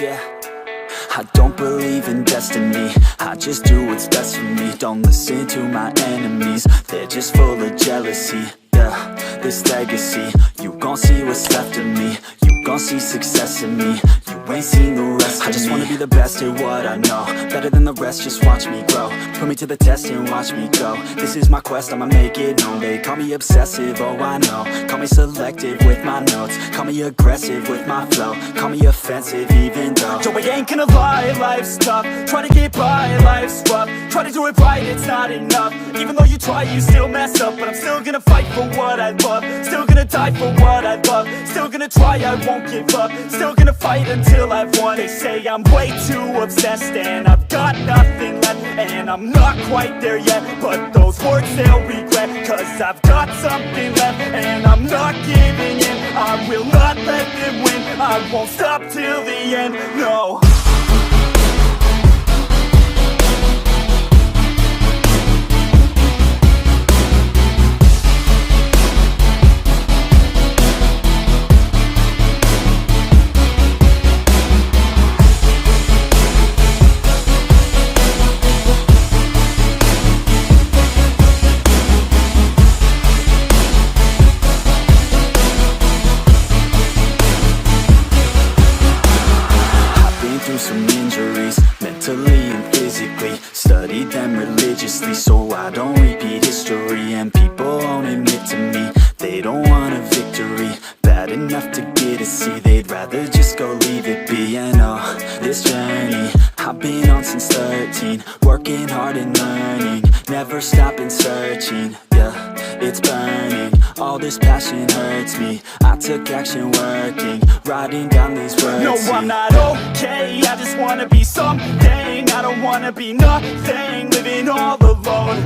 yeah. I don't believe in destiny, I just do what's best for me. Don't listen to my enemies, they're just full of jealousy. Yeah, this legacy, you gon' see what's left of me. You gon' see success in me, you ain't seen the rest of me. I just wanna be the best at what I know, better than the rest, just watch me grow. Put me to the test and watch me go. This is my quest, I'ma make it known. They call me obsessive, oh I know. Call me selective with my notes, call me aggressive with my flow. Call me offensive even though Joe, I ain't gonna lie, life's tough. Try to get by, life's rough. Try to do it right, it's not enough. Even though you try, you still mess up. But I'm still gonna fight for what I love, still gonna die for what I love. Still gonna try, I won't give up. Still gonna fight until I've won. They say I'm way too obsessed and I've got nothing left, and I'm not quite there yet, but those words they'll regret. Cause I've got something left and I'm not giving in. I will not let them win, I won't stop till the end, no. Some injuries, mentally and physically. Studied them religiously so I don't repeat history. And people won't admit to me they don't want a victory bad enough to get a C. They'd rather just go leave it be. I know this journey I've been on since 13, working hard and learning, never stopping searching. Yeah, it's burning, all this passion hurts me. I took action working, writing down these words. No, I'm not okay, I just wanna be something. I don't wanna be nothing, living all alone.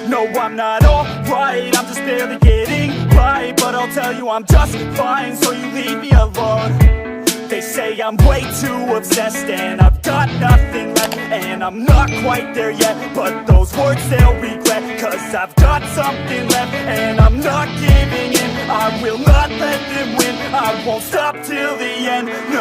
No, I'm not alright, I'm just barely getting by. But I'll tell you I'm just fine, so you leave me alone. They say I'm way too obsessed and I've got nothing left, and I'm not quite there yet, but those words they'll regret. Cause I've got something left and I'm not giving in. I will not let them win, I won't stop till the end, no.